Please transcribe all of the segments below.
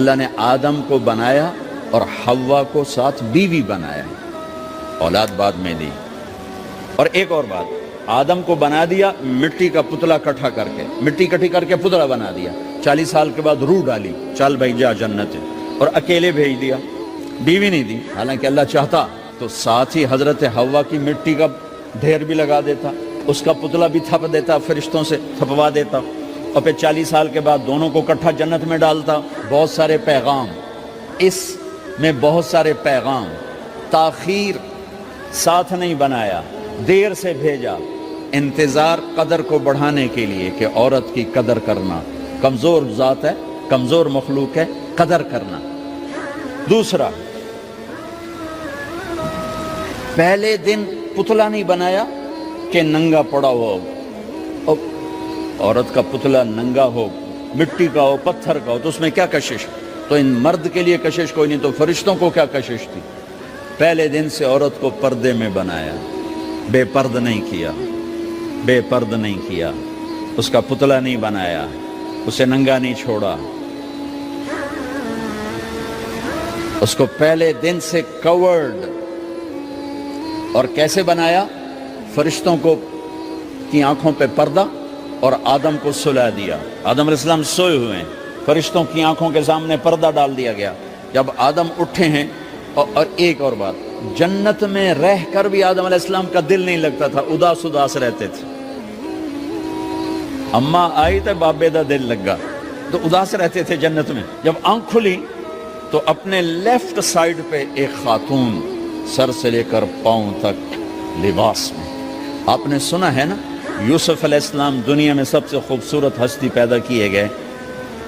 اللہ نے آدم کو بنایا اور حوا کو ساتھ بیوی بنایا، اولاد بعد میں دی۔ اور ایک اور بات، آدم کو بنا دیا مٹی کا پتلا اکٹھا کر کے، مٹی اکٹھی کر کے پتلا بنا دیا، 40 سال کے بعد روح ڈالی، چل بھائی جا جنت ہے، اور اکیلے بھیج دیا، بیوی نہیں دی۔ حالانکہ اللہ چاہتا تو ساتھ ہی حضرت حوا کی مٹی کا ڈھیر بھی لگا دیتا، اس کا پتلا بھی تھپ دیتا، فرشتوں سے تھپوا دیتا، اور پھر 40 سال کے بعد دونوں کو اکٹھا جنت میں ڈالتا۔ بہت سارے پیغام، اس میں بہت سارے پیغام، تاخیر ساتھ نہیں بنایا، دیر سے بھیجا، انتظار قدر کو بڑھانے کے لیے کہ عورت کی قدر کرنا، کمزور ذات ہے، کمزور مخلوق ہے، قدر کرنا۔ دوسرا، پہلے دن پتلا نہیں بنایا کہ ننگا پڑا ہو، عورت کا پتلا ننگا ہو، مٹی کا ہو، پتھر کا ہو، تو اس میں کیا کشش؟ تو ان مرد کے لیے کشش کوئی نہیں، تو فرشتوں کو کیا کشش تھی؟ پہلے دن سے عورت کو پردے میں بنایا، بے پرد نہیں کیا، بے پرد نہیں کیا، اس کا پتلا نہیں بنایا، اسے ننگا نہیں چھوڑا، اس کو پہلے دن سے کورڈ۔ اور کیسے بنایا؟ فرشتوں کو کی آنکھوں پہ پردہ اور آدم کو سلا دیا۔ آدم علیہ السلام سوئے ہوئے ہیں، فرشتوں کی آنکھوں کے سامنے پردہ ڈال دیا گیا۔ جب آدم اٹھے ہیں، اور ایک اور بات، جنت میں رہ کر بھی آدم علیہ السلام کا دل نہیں لگتا تھا، اداس اداس رہتے تھے۔ اماں آئی تو بابے دا دل لگا، تو اداس رہتے تھے جنت میں۔ جب آنکھ کھلی تو اپنے لیفٹ سائیڈ پہ ایک خاتون، سر سے لے کر پاؤں تک لباس میں۔ آپ نے سنا ہے نا، یوسف علیہ السلام دنیا میں سب سے خوبصورت ہستی پیدا کیے گئے،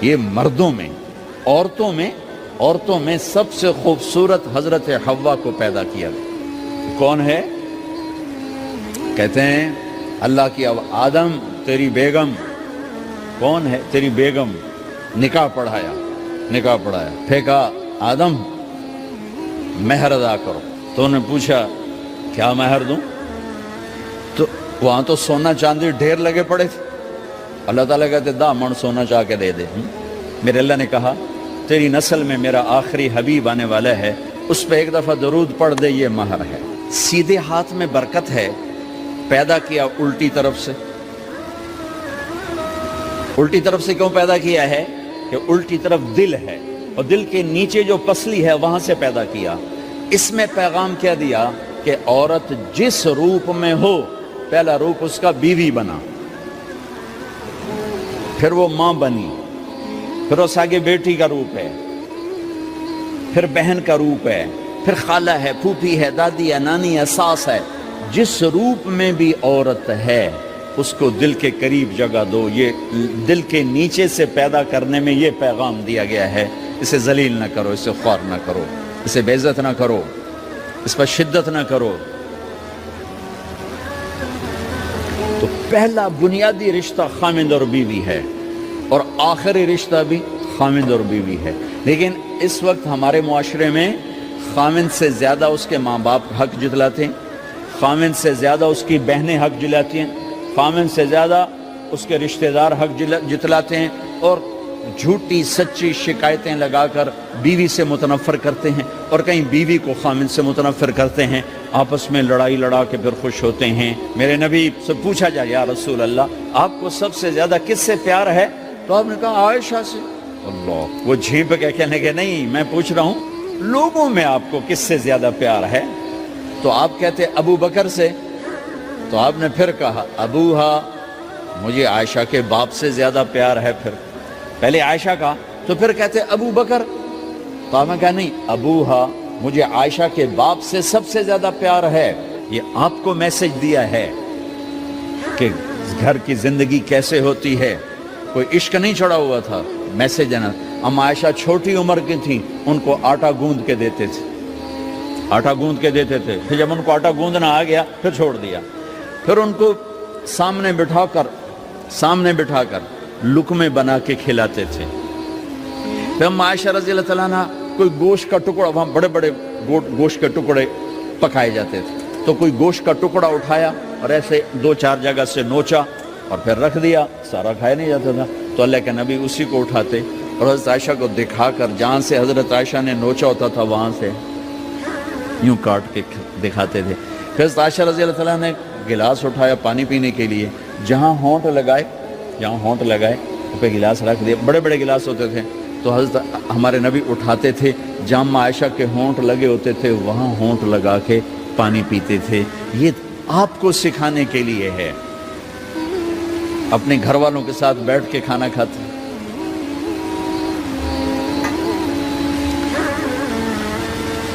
یہ مردوں میں، عورتوں میں سب سے خوبصورت حضرت حوا کو پیدا کیا گیا۔ کون ہے؟ کہتے ہیں اللہ کی آدم تیری بیگم، کون ہے تیری بیگم؟ نکاح پڑھایا، پھینکا، آدم مہر ادا کرو۔ تو انہوں نے پوچھا کیا مہر دوں؟ تو وہاں تو سونا چاندی ڈھیر لگے پڑے تھے۔ اللہ تعالیٰ کہتے دا من سونا چاہ کے دے دے۔ میرے اللہ نے کہا تیری نسل میں میرا آخری حبیب آنے والا ہے، اس پہ ایک دفعہ درود پڑھ دے، یہ مہر ہے۔ سیدھے ہاتھ میں برکت ہے، پیدا کیا الٹی طرف سے۔ الٹی طرف سے کیوں پیدا کیا ہے؟ کہ الٹی طرف دل ہے، اور دل کے نیچے جو پسلی ہے وہاں سے پیدا کیا۔ اس میں پیغام کیا دیا کہ عورت جس روپ میں ہو، پہلا روپ اس کا بیوی بنا، پھر وہ ماں بنی، پھر اس آگے بیٹی کا روپ ہے، پھر بہن کا روپ ہے، پھر خالہ ہے، پھوپھی ہے، دادی ہے، نانی ہے، ساس ہے۔ جس روپ میں بھی عورت ہے اس کو دل کے قریب جگہ دو۔ یہ دل کے نیچے سے پیدا کرنے میں یہ پیغام دیا گیا ہے، اسے ذلیل نہ کرو، اسے خوار نہ کرو، اسے بے عزت نہ کرو، اس پر شدت نہ کرو۔ تو پہلا بنیادی رشتہ خامند اور بیوی ہے، اور آخری رشتہ بھی خامند اور بیوی ہے۔ لیکن اس وقت ہمارے معاشرے میں خامند سے زیادہ اس کے ماں باپ حق جتلاتے ہیں، خامند سے زیادہ اس کی بہنیں حق جلاتی ہیں، خامند سے زیادہ اس کے رشتہ دار حق جتلاتے ہیں، اور جھوٹی سچی شکایتیں لگا کر بیوی سے متنفر کرتے ہیں، اور کہیں بیوی کو خامند سے متنفر کرتے ہیں، آپس میں لڑائی لڑا کے پھر خوش ہوتے ہیں۔ میرے نبی سے پوچھا جائے یا رسول اللہ آپ کو سب سے زیادہ کس سے پیار ہے؟ تو آپ نے کہا عائشہ سے۔ اللہ، وہ جھیپ کے کہنے کے نہیں، میں پوچھ رہا ہوں لوگوں میں آپ کو کس سے زیادہ پیار ہے؟ تو آپ کہتے ابو بکر سے۔ تو آپ نے پھر کہا ابوہا، مجھے عائشہ کے باپ سے زیادہ پیار ہے۔ پھر پہلے عائشہ کا، تو پھر کہتے ابو بکر۔ تو آپ نے کہا نہیں، ابوہا، مجھے عائشہ کے باپ سے سب سے زیادہ پیار ہے۔ یہ آپ کو میسج دیا ہے کہ گھر کی زندگی کیسے ہوتی ہے، کوئی عشق نہیں چڑھا ہوا تھا، میسج ہے نا۔ ہم عائشہ چھوٹی عمر کی تھیں، ان کو آٹا گوندھ کے دیتے تھے، آٹا گوندھ کے دیتے تھے، پھر جب ان کو آٹا گوندھنا آ گیا پھر چھوڑ دیا، پھر ان کو سامنے بٹھا کر لقمے بنا کے کھلاتے تھے۔ پھر ہم عائشہ رضی اللہ تعالیٰ عنہ کوئی گوشت کا ٹکڑا، وہاں بڑے بڑے گوشت کے ٹکڑے پکائے جاتے تھے، تو کوئی گوشت کا ٹکڑا اٹھایا اور ایسے 2-4 جگہ سے نوچا اور پھر رکھ دیا، سارا کھایا نہیں جاتا تھا، تو اللہ کے نبی اسی کو اٹھاتے اور حضرت عائشہ کو دکھا کر جہاں سے حضرت عائشہ نے نوچا ہوتا تھا وہاں سے یوں کاٹ کے دکھاتے تھے. پھر حضرت عائشہ رضی اللہ تعالیٰ نے گلاس اٹھایا پانی پینے کے لیے, جہاں ہونٹ لگائے پہ گلاس رکھ دیا. بڑے بڑے گلاس ہوتے تھے تو حضرت ہمارے نبی اٹھاتے تھے, جہاں عائشہ کے ہونٹ لگے ہوتے تھے وہاں ہونٹ لگا کے پانی پیتے تھے. یہ آپ کو سکھانے کے لیے ہے. اپنے گھر والوں کے ساتھ بیٹھ کے کھانا کھاتے.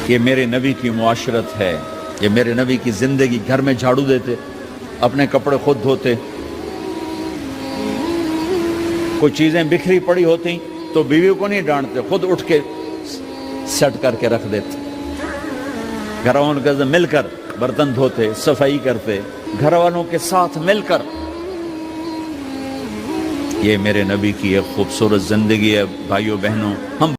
یہ میرے نبی کی معاشرت ہے, یہ میرے نبی کی زندگی. گھر میں جھاڑو دیتے, اپنے کپڑے خود دھوتے, کوئی چیزیں بکھری پڑی ہوتی تو بیوی کو نہیں ڈانٹتے, خود اٹھ کے سیٹ کر کے رکھ دیتے. گھر والوں کے ساتھ مل کر برتن دھوتے, صفائی کرتے, گھر والوں کے ساتھ مل کر. یہ میرے نبی کی ایک خوبصورت زندگی ہے. بھائیوں بہنوں, ہم